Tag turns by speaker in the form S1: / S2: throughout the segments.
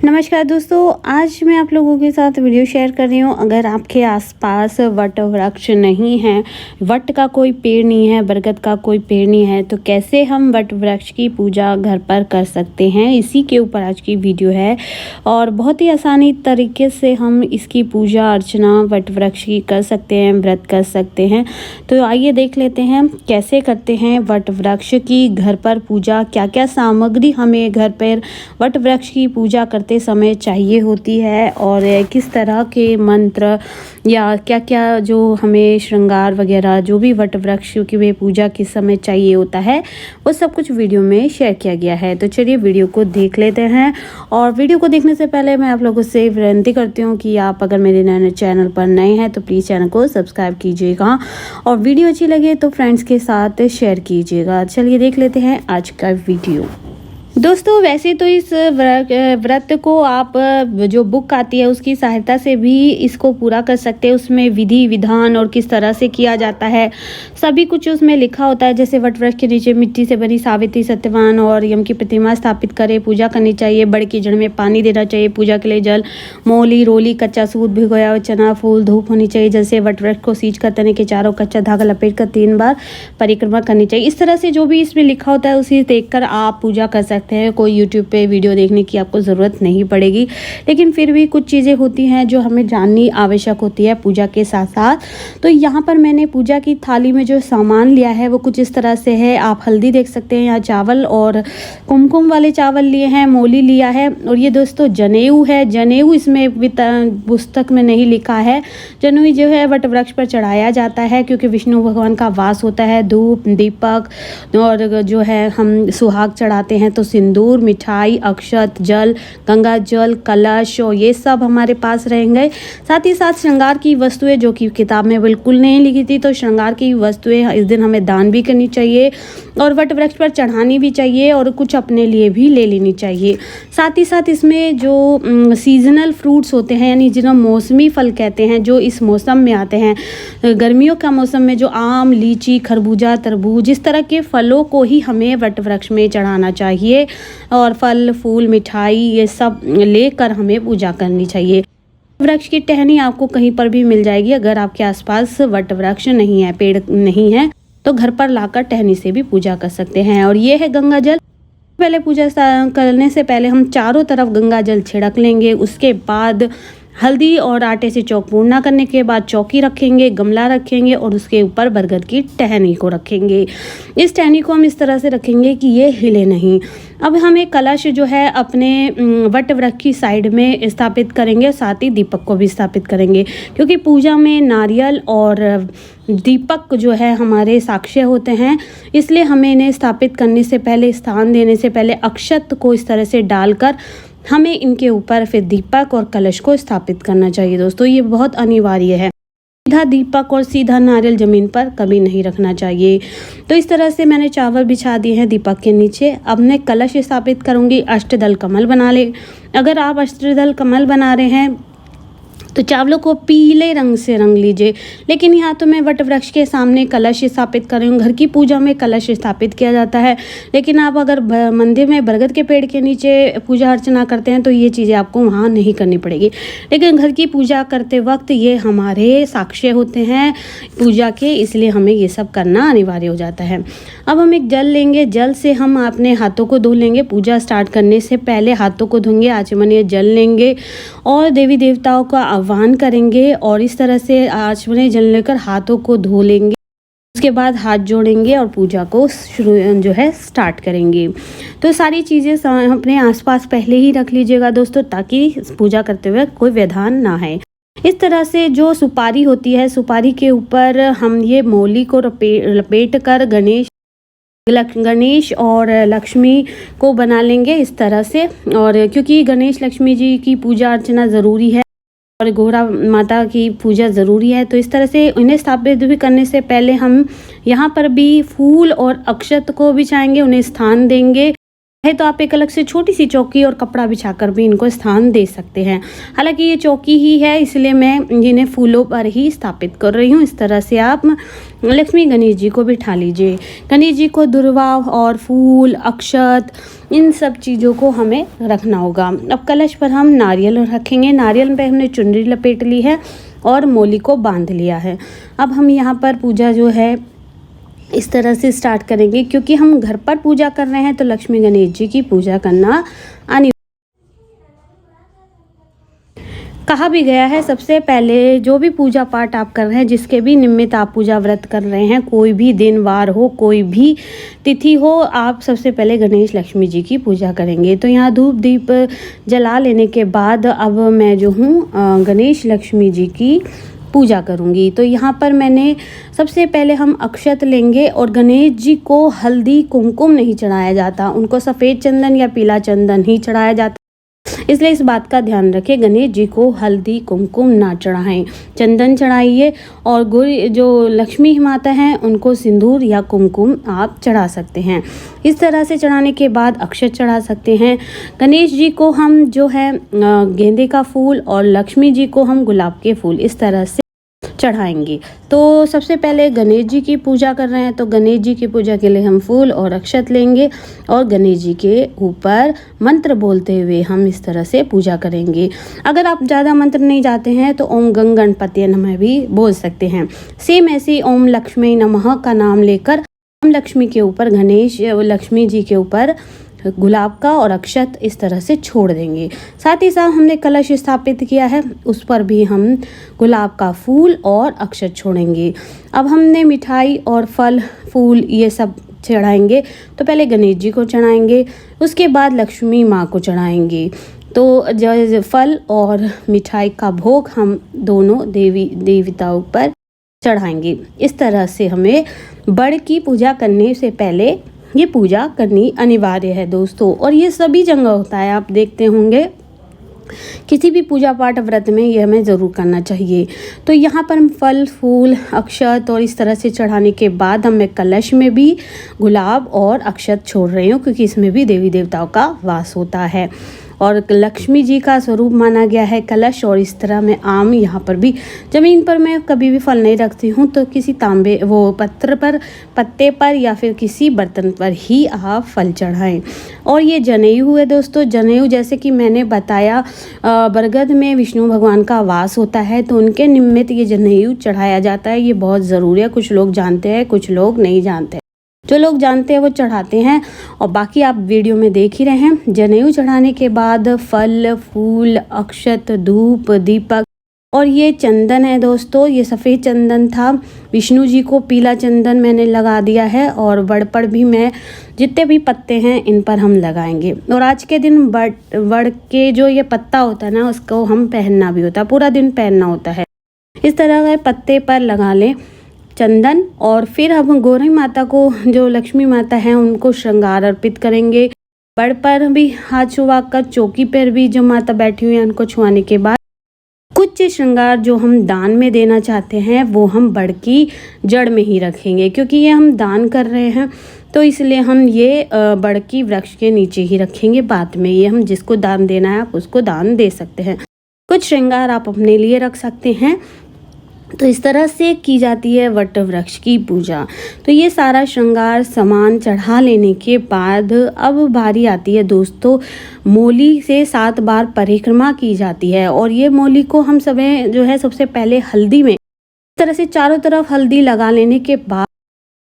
S1: नमस्कार दोस्तों, आज मैं आप लोगों के साथ वीडियो शेयर कर रही हूँ। अगर आपके आसपास वट वृक्ष नहीं है, वट का कोई पेड़ नहीं है, बरगद का कोई पेड़ नहीं है, तो कैसे हम वट वृक्ष की पूजा घर पर कर सकते हैं, इसी के ऊपर आज की वीडियो है। और बहुत ही आसानी तरीके से हम इसकी पूजा अर्चना वट वृक्ष की कर सकते हैं, व्रत कर सकते हैं। तो आइए देख लेते हैं कैसे करते हैं वट वृक्ष की घर पर पूजा, क्या क्या सामग्री हमें घर पर वट वृक्ष की पूजा करते समय चाहिए होती है और किस तरह के मंत्र या क्या क्या जो हमें श्रृंगार वगैरह जो भी वट वृक्ष की वे पूजा किस समय चाहिए होता है, वो सब कुछ वीडियो में शेयर किया गया है। तो चलिए वीडियो को देख लेते हैं। और वीडियो को देखने से पहले मैं आप लोगों से विनती करती हूँ कि आप अगर मेरे नए चैनल पर नए हैं तो प्लीज़ चैनल को सब्सक्राइब कीजिएगा और वीडियो अच्छी लगे तो फ्रेंड्स के साथ शेयर कीजिएगा। चलिए देख लेते हैं आज का वीडियो। दोस्तों, वैसे तो इस व्रत को आप जो बुक आती है उसकी सहायता से भी इसको पूरा कर सकते हैं। उसमें विधि विधान और किस तरह से किया जाता है सभी कुछ उसमें लिखा होता है। जैसे वट वृक्ष के नीचे मिट्टी से बनी सावित्री, सत्यवान और यम की प्रतिमा स्थापित करें, पूजा करनी चाहिए, बड़ की जड़ में पानी देना चाहिए, पूजा के लिए जल, मोली, रोली, कच्चा सूत, भिगोया हुआ चना, फूल, धूप होनी चाहिए। जैसे वट वृक्ष को सींच कर तने के चारों कच्चा धागा लपेट कर 3 बार परिक्रमा करनी चाहिए। इस तरह से जो भी इसमें लिखा होता है उसी देखकर आप पूजा कर सकते हैं। कोई यूट्यूब पे वीडियो देखने की आपको ज़रूरत नहीं पड़ेगी, लेकिन फिर भी कुछ चीज़ें होती हैं जो हमें जाननी आवश्यक होती है पूजा के साथ साथ। तो यहाँ पर मैंने पूजा की थाली में जो सामान लिया है वो कुछ इस तरह से है। आप हल्दी देख सकते हैं, यहाँ चावल और कुमकुम वाले चावल लिए हैं, मोली लिया है और ये दोस्तों जनेऊ है। जनेऊ इसमें पुस्तक में नहीं लिखा है। जनेऊ जो है वट वृक्ष पर चढ़ाया जाता है क्योंकि विष्णु भगवान का वास होता है। धूप, दीपक और जो है हम सुहाग चढ़ाते हैं तो सिंदूर, मिठाई, अक्षत, जल, गंगा जल, कलश और ये सब हमारे पास रहेंगे। साथ ही साथ श्रृंगार की वस्तुएं जो कि किताब में बिल्कुल नहीं लिखी थी, तो श्रृंगार की वस्तुएं इस दिन हमें दान भी करनी चाहिए और वट वृक्ष पर चढ़ानी भी चाहिए और कुछ अपने लिए भी ले लेनी चाहिए। साथ ही साथ इसमें जो सीजनल फ्रूट्स होते हैं, यानी जिन्हें मौसमी फल कहते हैं, जो इस मौसम में आते हैं, गर्मियों का मौसम में जो आम, लीची, खरबूजा, तरबूज, इस तरह के फलों को ही हमें वट वृक्ष में चढ़ाना चाहिए और फल, फूल, मिठाई ये सब लेकर हमें पूजा करनी चाहिए। वृक्ष की टहनी आपको कहीं पर भी मिल जाएगी। अगर आपके आसपास वट वृक्ष नहीं है, पेड़ नहीं है, तो घर पर लाकर टहनी से भी पूजा कर सकते हैं। और ये है गंगा जल। पहले पूजा करने से पहले हम चारों तरफ गंगा जल छिड़क लेंगे। उसके बाद हल्दी और आटे से चौक पूर्णा करने के बाद चौकी रखेंगे, गमला रखेंगे और उसके ऊपर बरगद की टहनी को रखेंगे। इस टहनी को हम इस तरह से रखेंगे कि ये हिले नहीं। अब हम एक कलश जो है अपने वट वृक्ष की साइड में स्थापित करेंगे, साथ ही दीपक को भी स्थापित करेंगे क्योंकि पूजा में नारियल और दीपक जो है हमारे साक्ष्य होते हैं। इसलिए हमें इन्हें स्थापित करने से पहले, स्थान देने से पहले अक्षत को इस तरह से डालकर हमें इनके ऊपर फिर दीपक और कलश को स्थापित करना चाहिए। दोस्तों, ये बहुत अनिवार्य है। सीधा दीपक और सीधा नारियल ज़मीन पर कभी नहीं रखना चाहिए। तो इस तरह से मैंने चावल बिछा दिए हैं दीपक के नीचे। अब मैं कलश स्थापित करूँगी। अष्टदल कमल बना ले। अगर आप अष्टदल कमल बना रहे हैं तो चावलों को पीले रंग से रंग लीजिए। लेकिन यहाँ तो मैं वट वृक्ष के सामने कलश स्थापित कर रही हूँ। घर की पूजा में कलश स्थापित किया जाता है, लेकिन आप अगर मंदिर में बरगद के पेड़ के नीचे पूजा अर्चना करते हैं तो ये चीज़ें आपको वहाँ नहीं करनी पड़ेगी। लेकिन घर की पूजा करते वक्त ये हमारे साक्ष्य होते हैं पूजा के, इसलिए हमें ये सब करना अनिवार्य हो जाता है। अब हम एक जल लेंगे। जल से हम अपने हाथों को धो लेंगे। पूजा स्टार्ट करने से पहले हाथों को धोंगे, आचमनीय जल लेंगे और देवी देवताओं का आह्वान करेंगे और इस तरह से आचमनीय जल लेकर हाथों को धो लेंगे। उसके बाद हाथ जोड़ेंगे और पूजा को शुरू जो है स्टार्ट करेंगे। तो सारी चीज़ें अपने आसपास पहले ही रख लीजिएगा दोस्तों, ताकि पूजा करते हुए कोई व्यवधान ना है। इस तरह से जो सुपारी होती है, सुपारी के ऊपर हम ये मोली को लपेट कर गणेश और लक्ष्मी को बना लेंगे इस तरह से। और क्योंकि गणेश लक्ष्मी जी की पूजा अर्चना ज़रूरी है और गौरा माता की पूजा ज़रूरी है, तो इस तरह से इन्हें स्थापित भी करने से पहले हम यहाँ पर भी फूल और अक्षत को बिछाएंगे, उन्हें स्थान देंगे। है तो आप एक अलग से छोटी सी चौकी और कपड़ा बिछाकर भी इनको स्थान दे सकते हैं। हालांकि ये चौकी ही है, इसलिए मैं इन्हें फूलों पर ही स्थापित कर रही हूँ। इस तरह से आप लक्ष्मी गणेश जी को बिठा लीजिए। गणेश जी को दुर्वा और फूल, अक्षत, इन सब चीज़ों को हमें रखना होगा। अब कलश पर हम नारियल रखेंगे। नारियल पे हमने चुनरी लपेट ली है और मौली को बांध लिया है। अब हम यहाँ पर पूजा जो है इस तरह से स्टार्ट करेंगे, क्योंकि हम घर पर पूजा कर रहे हैं तो लक्ष्मी गणेश जी की पूजा करना अनिवार्य। कहा भी गया है सबसे पहले जो भी पूजा पाठ आप कर रहे हैं, जिसके भी निमित्त आप पूजा व्रत कर रहे हैं, कोई भी दिन वार हो, कोई भी तिथि हो, आप सबसे पहले गणेश लक्ष्मी जी की पूजा करेंगे। तो यहाँ धूप दीप जला लेने के बाद अब मैं जो हूँ गणेश लक्ष्मी जी की पूजा करूंगी। तो यहाँ पर मैंने सबसे पहले हम अक्षत लेंगे और गणेश जी को हल्दी कुमकुम नहीं चढ़ाया जाता, उनको सफ़ेद चंदन या पीला चंदन ही चढ़ाया जाता। इसलिए इस बात का ध्यान रखें, गणेश जी को हल्दी कुमकुम ना चढ़ाएं, चंदन चढ़ाइए। और गुरु जो लक्ष्मी माता हैं उनको सिंदूर या कुमकुम आप चढ़ा सकते हैं। इस तरह से चढ़ाने के बाद अक्षत चढ़ा सकते हैं। गणेश जी को हम जो है गेंदे का फूल और लक्ष्मी जी को हम गुलाब के फूल इस तरह से चढ़ाएंगे। तो सबसे पहले गणेश जी की पूजा कर रहे हैं, तो गणेश जी की पूजा के लिए हम फूल और अक्षत लेंगे और गणेश जी के ऊपर मंत्र बोलते हुए हम इस तरह से पूजा करेंगे। अगर आप ज़्यादा मंत्र नहीं जाते हैं तो ओम गंग गणपति नमः भी बोल सकते हैं। सेम ऐसे ओम लक्ष्मी नमः का नाम लेकर हम लक्ष्मी के ऊपर, गणेश लक्ष्मी जी के ऊपर गुलाब का और अक्षत इस तरह से छोड़ देंगे। साथ ही साथ हमने कलश स्थापित किया है, उस पर भी हम गुलाब का फूल और अक्षत छोड़ेंगे। अब हमने मिठाई और फल फूल ये सब चढ़ाएंगे। तो पहले गणेश जी को चढ़ाएंगे, उसके बाद लक्ष्मी माँ को चढ़ाएंगे। तो जो फल और मिठाई का भोग हम दोनों देवी देवताओं पर चढ़ाएंगे। इस तरह से हमें बड़ की पूजा करने से पहले ये पूजा करनी अनिवार्य है दोस्तों। और ये सभी जगह होता है, आप देखते होंगे किसी भी पूजा पाठ व्रत में ये हमें ज़रूर करना चाहिए। तो यहाँ पर हम फल फूल अक्षत और इस तरह से चढ़ाने के बाद मैं कलश में भी गुलाब और अक्षत छोड़ रही हूँ, क्योंकि इसमें भी देवी देवताओं का वास होता है और लक्ष्मी जी का स्वरूप माना गया है कलश। और इस तरह मैं आम यहाँ पर भी ज़मीन पर मैं कभी भी फल नहीं रखती हूँ, तो किसी तांबे वो पत्थर पर, पत्ते पर या फिर किसी बर्तन पर ही आप फल चढ़ाएं। और ये जनेऊ है दोस्तों। जनेऊ जैसे कि मैंने बताया बरगद में विष्णु भगवान का वास होता है, तो उनके निमित्त ये जनेऊ चढ़ाया जाता है। ये बहुत ज़रूरी है, कुछ लोग जानते हैं कुछ लोग नहीं जानते। जो लोग जानते हैं वो चढ़ाते हैं और बाकी आप वीडियो में देख ही रहे हैं। जनेऊ चढ़ाने के बाद फल फूल अक्षत धूप दीपक और ये चंदन है दोस्तों, ये सफ़ेद चंदन था। विष्णु जी को पीला चंदन मैंने लगा दिया है और बड़ पर भी मैं जितने भी पत्ते हैं इन पर हम लगाएंगे। और आज के दिन बड़ के जो ये पत्ता होता है ना, उसको हम पहनना भी होता है, पूरा दिन पहनना होता है। इस तरह के पत्ते पर लगा लें चंदन। और फिर हम गौरी माता को, जो लक्ष्मी माता हैं, उनको श्रृंगार अर्पित करेंगे। बड़ पर भी हाथ छुआ कर, चौकी पर भी जो माता बैठी हुई है उनको छुआने के बाद कुछ श्रृंगार जो हम दान में देना चाहते हैं वो हम बड़ की जड़ में ही रखेंगे, क्योंकि ये हम दान कर रहे हैं तो इसलिए हम ये बड़ की वृक्ष के नीचे ही रखेंगे। बाद में ये हम जिसको दान देना है आप उसको दान दे सकते हैं। कुछ श्रृंगार आप अपने लिए रख सकते हैं। तो इस तरह से की जाती है वट वृक्ष की पूजा। तो ये सारा श्रृंगार सामान चढ़ा लेने के बाद अब बारी आती है दोस्तों, मौली से 7 बार परिक्रमा की जाती है। और ये मौली को हम सब जो है सबसे पहले हल्दी में इस तरह से चारों तरफ हल्दी लगा लेने के बाद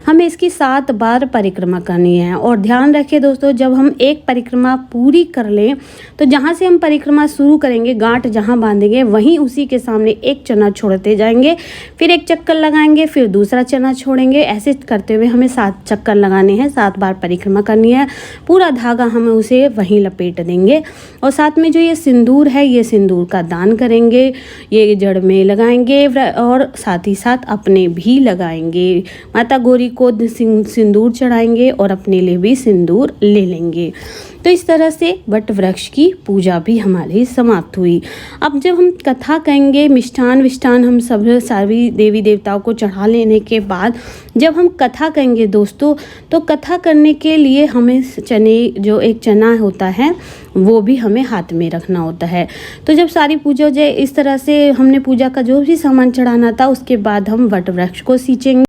S1: हमें इसकी 7 बार परिक्रमा करनी है। और ध्यान रखिए दोस्तों, जब हम एक परिक्रमा पूरी कर लें तो जहाँ से हम परिक्रमा शुरू करेंगे, गांठ जहाँ बांधेंगे वहीं उसी के सामने एक चना छोड़ते जाएंगे, फिर एक चक्कर लगाएंगे, फिर दूसरा चना छोड़ेंगे। ऐसे करते हुए हमें 7 चक्कर लगाने हैं, 7 बार परिक्रमा करनी है। पूरा धागा हम उसे वहीं लपेट देंगे। और साथ में जो ये सिंदूर है, ये सिंदूर का दान करेंगे, ये जड़ में लगाएंगे और साथ ही साथ अपने भी लगाएंगे। माता गौरी को सिंदूर चढ़ाएंगे और अपने लिए भी सिंदूर ले लेंगे। तो इस तरह से वट वृक्ष की पूजा भी हमारी समाप्त हुई। अब जब हम कथा कहेंगे, मिष्ठान विष्ठान हम सब सभी देवी देवताओं को चढ़ा लेने के बाद जब हम कथा कहेंगे दोस्तों, तो कथा करने के लिए हमें चने, जो एक चना होता है वो भी हमें हाथ में रखना होता है। तो जब सारी पूजा हो जाए, इस तरह से हमने पूजा का जो भी सामान चढ़ाना था, उसके बाद हम वट वृक्ष को सींचेंगे।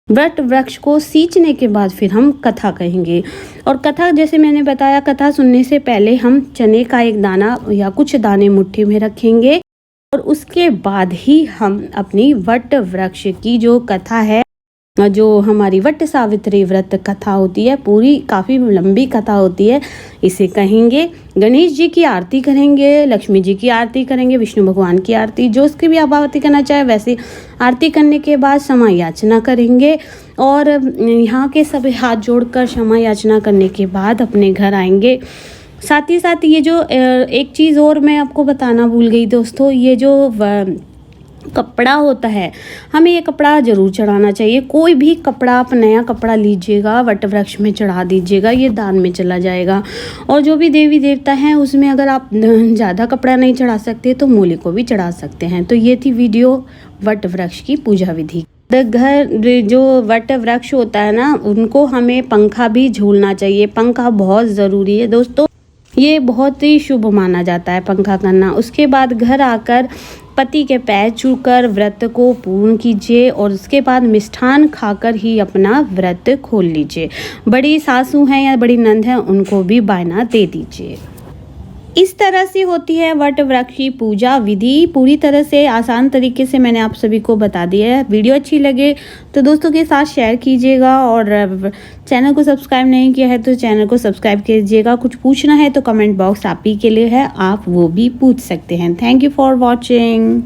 S1: वट वृक्ष को सींचने के बाद फिर हम कथा कहेंगे। और कथा, जैसे मैंने बताया, कथा सुनने से पहले हम चने का एक दाना या कुछ दाने मुट्ठी में रखेंगे और उसके बाद ही हम अपनी वट वृक्ष की जो कथा है, जो हमारी वट सावित्री व्रत कथा होती है, पूरी काफ़ी लंबी कथा होती है, इसे कहेंगे। गणेश जी की आरती करेंगे, लक्ष्मी जी की आरती करेंगे, विष्णु भगवान की आरती, जो उसकी भी आप आरती करना चाहे वैसे आरती करने के बाद क्षमा याचना करेंगे। और यहाँ के सभी हाथ जोड़कर क्षमा याचना करने के बाद अपने घर आएंगे। साथ ही साथ ये जो एक चीज़ और मैं आपको बताना भूल गई दोस्तों, ये जो कपड़ा होता है, हमें ये कपड़ा ज़रूर चढ़ाना चाहिए। कोई भी कपड़ा, आप नया कपड़ा लीजिएगा, वट वृक्ष में चढ़ा दीजिएगा, ये दान में चला जाएगा। और जो भी देवी देवता हैं उसमें अगर आप ज़्यादा कपड़ा नहीं चढ़ा सकते तो मूली को भी चढ़ा सकते हैं। तो ये थी वीडियो वट वृक्ष की पूजा विधि। घर जो वट वृक्ष होता है ना, उनको हमें पंखा भी झूलना चाहिए। पंखा बहुत ज़रूरी है दोस्तों, ये बहुत ही शुभ माना जाता है पंखा करना। उसके बाद घर आकर पति के पैर छूकर व्रत को पूर्ण कीजिए और उसके बाद मिष्ठान खाकर ही अपना व्रत खोल लीजिए। बड़ी सासू हैं या बड़ी नंद हैं, उनको भी बायना दे दीजिए। इस तरह से होती है वट वृक्ष की पूजा विधि। पूरी तरह से आसान तरीके से मैंने आप सभी को बता दिया है। वीडियो अच्छी लगे तो दोस्तों के साथ शेयर कीजिएगा और चैनल को सब्सक्राइब नहीं किया है तो चैनल को सब्सक्राइब कीजिएगा। कुछ पूछना है तो कमेंट बॉक्स आप ही के लिए है, आप वो भी पूछ सकते हैं। Thank you for watching.